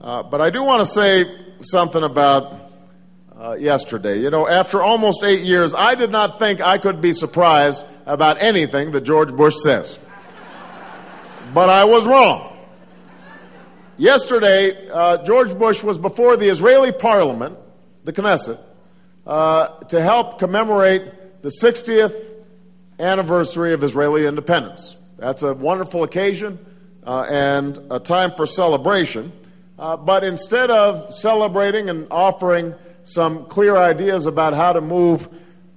But I do want to say something about yesterday. You know, after almost 8 years, I did not think I could be surprised about anything that George Bush says. But I was wrong. Yesterday, George Bush was before the Israeli parliament, the Knesset, to help commemorate the 60th anniversary of Israeli independence. That's a wonderful occasion and a time for celebration. But instead of celebrating and offering some clear ideas about how to move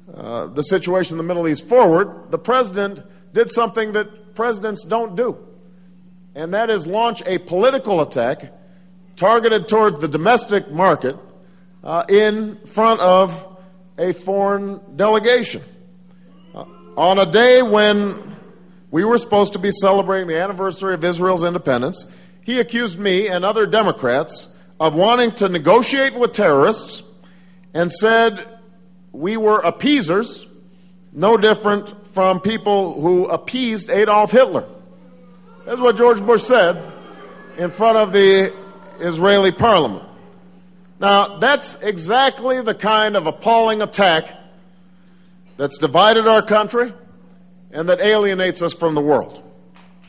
the situation in the Middle East forward, the president did something that presidents don't do, and that is launch a political attack targeted toward the domestic market in front of a foreign delegation. On a day when we were supposed to be celebrating the anniversary of Israel's independence, he accused me and other Democrats of wanting to negotiate with terrorists and said we were appeasers, no different from people who appeased Adolf Hitler. That's what George Bush said in front of the Israeli parliament. Now, that's exactly the kind of appalling attack that's divided our country and that alienates us from the world.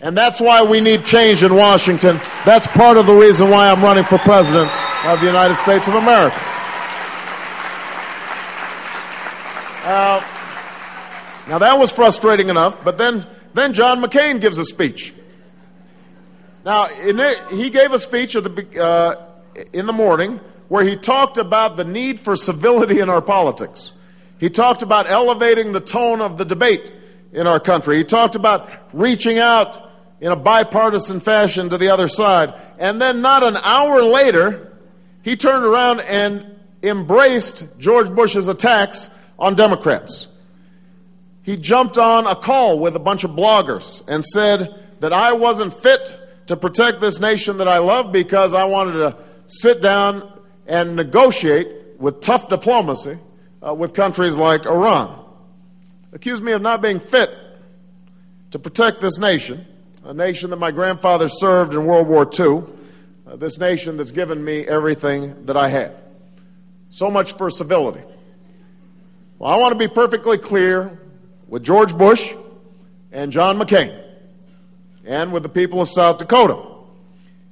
And that's why we need change in Washington. That's part of the reason why I'm running for president of the United States of America. Now that was frustrating enough, but then John McCain gives a speech. Now, he gave a speech in the morning where he talked about the need for civility in our politics. He talked about elevating the tone of the debate in our country. He talked about reaching out in a bipartisan fashion to the other side. And then not an hour later, he turned around and embraced George Bush's attacks on Democrats. He jumped on a call with a bunch of bloggers and said that I wasn't fit to protect this nation that I love because I wanted to sit down and negotiate with tough diplomacy with countries like Iran. Accused me of not being fit to protect this nation, a nation that my grandfather served in World War II, this nation that's given me everything that I have. So much for civility. Well, I want to be perfectly clear with George Bush and John McCain and with the people of South Dakota.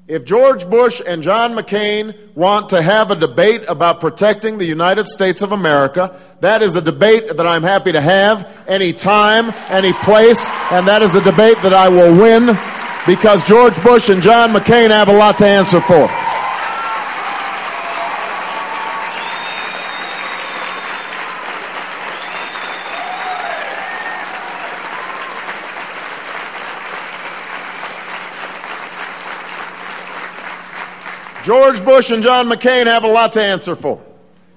If George Bush and John McCain want to have a debate about protecting the United States of America, that is a debate that I'm happy to have any time, any place, and that is a debate that I will win because George Bush and John McCain have a lot to answer for. George Bush and John McCain have a lot to answer for.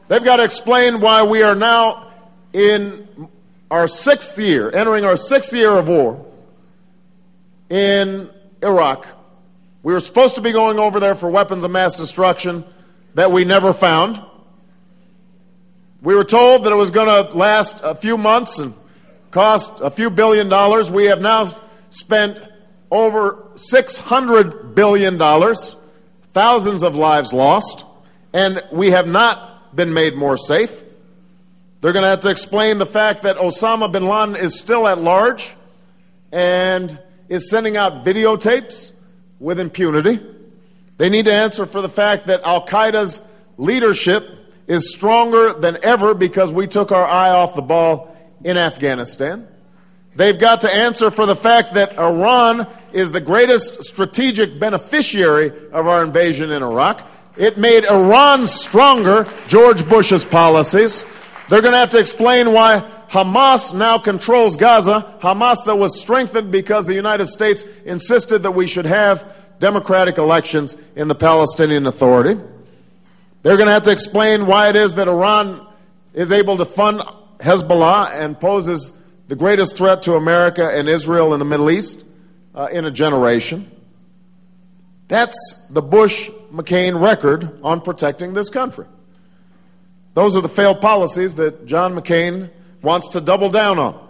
They've got to explain why we are now in our sixth year, entering our sixth year of war in Iraq. We were supposed to be going over there for weapons of mass destruction that we never found. We were told that it was going to last a few months and cost a few $1 billion. We have now spent over $600 billion. Thousands of lives lost, and we have not been made more safe. They're going to have to explain the fact that Osama bin Laden is still at large and is sending out videotapes with impunity. They need to answer for the fact that Al-Qaeda's leadership is stronger than ever because we took our eye off the ball in Afghanistan. They've got to answer for the fact that Iran is the greatest strategic beneficiary of our invasion in Iraq. It made Iran stronger, George Bush's policies. They're going to have to explain why Hamas now controls Gaza, Hamas that was strengthened because the United States insisted that we should have democratic elections in the Palestinian Authority. They're going to have to explain why it is that Iran is able to fund Hezbollah and poses the greatest threat to America and Israel in the Middle East in a generation. That's the Bush-McCain record on protecting this country. Those are the failed policies that John McCain wants to double down on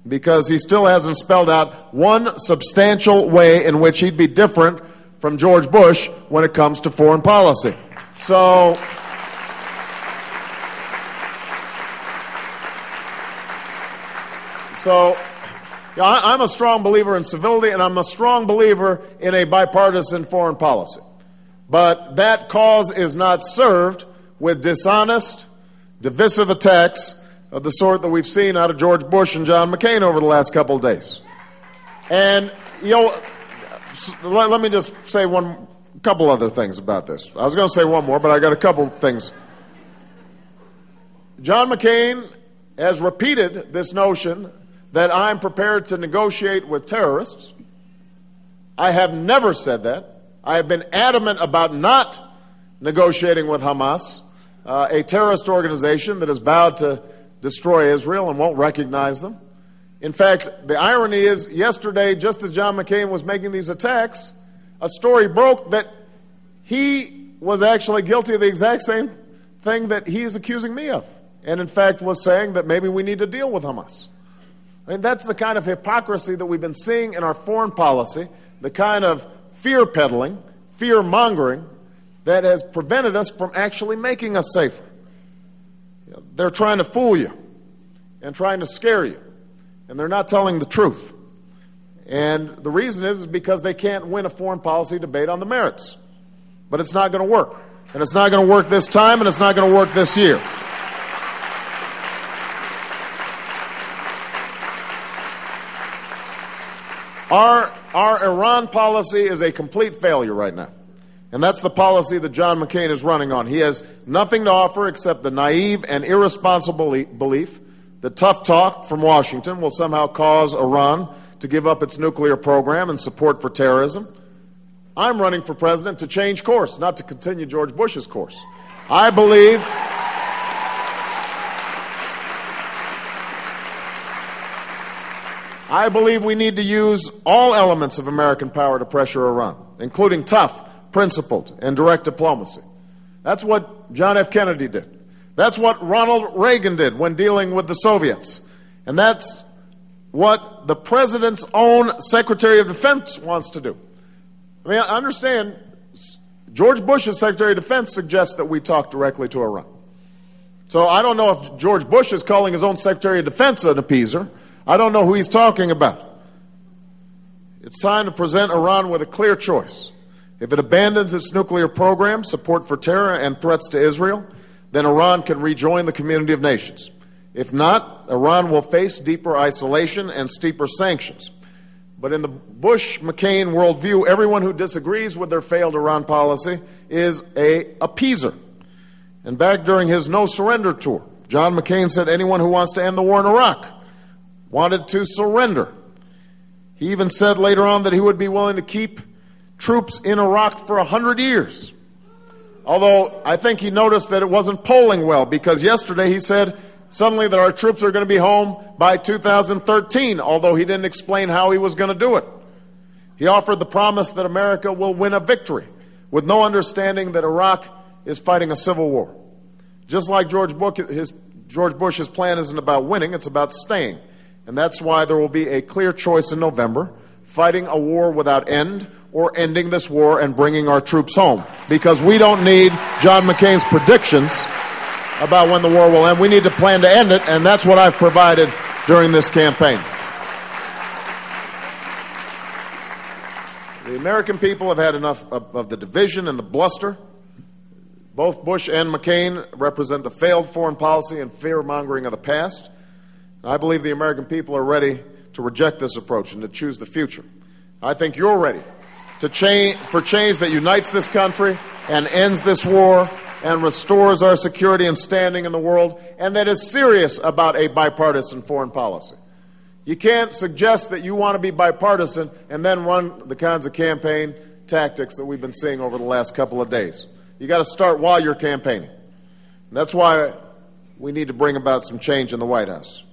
because he still hasn't spelled out one substantial way in which he'd be different from George Bush when it comes to foreign policy. So, I'm a strong believer in civility, and I'm a strong believer in a bipartisan foreign policy. But that cause is not served with dishonest, divisive attacks of the sort that we've seen out of George Bush and John McCain over the last couple of days. And, let me just say a couple other things about this. I was going to say one more, but I got a couple things. John McCain has repeated this notion that I'm prepared to negotiate with terrorists. I have never said that. I have been adamant about not negotiating with Hamas, a terrorist organization that has vowed to destroy Israel and won't recognize them. In fact, the irony is, yesterday, just as John McCain was making these attacks, a story broke that he was actually guilty of the exact same thing that he is accusing me of, and in fact was saying that maybe we need to deal with Hamas. I mean, that's the kind of hypocrisy that we've been seeing in our foreign policy, the kind of fear-peddling, fear-mongering that has prevented us from actually making us safer. They're trying to fool you and trying to scare you, and they're not telling the truth. And the reason is because they can't win a foreign policy debate on the merits. But it's not going to work. And it's not going to work this time, and it's not going to work this year. Our Iran policy is a complete failure right now. And that's the policy that John McCain is running on. He has nothing to offer except the naive and irresponsible belief that tough talk from Washington will somehow cause Iran to give up its nuclear program and support for terrorism. I'm running for president to change course, not to continue George Bush's course. I believe we need to use all elements of American power to pressure Iran, including tough, principled, and direct diplomacy. That's what John F. Kennedy did. That's what Ronald Reagan did when dealing with the Soviets. And that's what the president's own Secretary of Defense wants to do. I mean, I understand George Bush's Secretary of Defense suggests that we talk directly to Iran. So I don't know if George Bush is calling his own Secretary of Defense an appeaser. I don't know who he's talking about. It's time to present Iran with a clear choice. If it abandons its nuclear program, support for terror, and threats to Israel, then Iran can rejoin the community of nations. If not, Iran will face deeper isolation and steeper sanctions. But in the Bush-McCain worldview, everyone who disagrees with their failed Iran policy is an appeaser. And back during his no-surrender tour, John McCain said anyone who wants to end the war in Iraq wanted to surrender. He even said later on that he would be willing to keep troops in Iraq for 100 years. Although I think he noticed that it wasn't polling well, because yesterday he said suddenly that our troops are going to be home by 2013, although he didn't explain how he was going to do it. He offered the promise that America will win a victory, with no understanding that Iraq is fighting a civil war. Just like George Bush's plan isn't about winning, it's about staying. And that's why there will be a clear choice in November, fighting a war without end, or ending this war and bringing our troops home. Because we don't need John McCain's predictions about when the war will end. We need to plan to end it, and that's what I've provided during this campaign. The American people have had enough of the division and the bluster. Both Bush and McCain represent the failed foreign policy and fear-mongering of the past. I believe the American people are ready to reject this approach and to choose the future. I think you're ready for change that unites this country and ends this war and restores our security and standing in the world, and that is serious about a bipartisan foreign policy. You can't suggest that you want to be bipartisan and then run the kinds of campaign tactics that we've been seeing over the last couple of days. You got to start while you're campaigning. And that's why we need to bring about some change in the White House.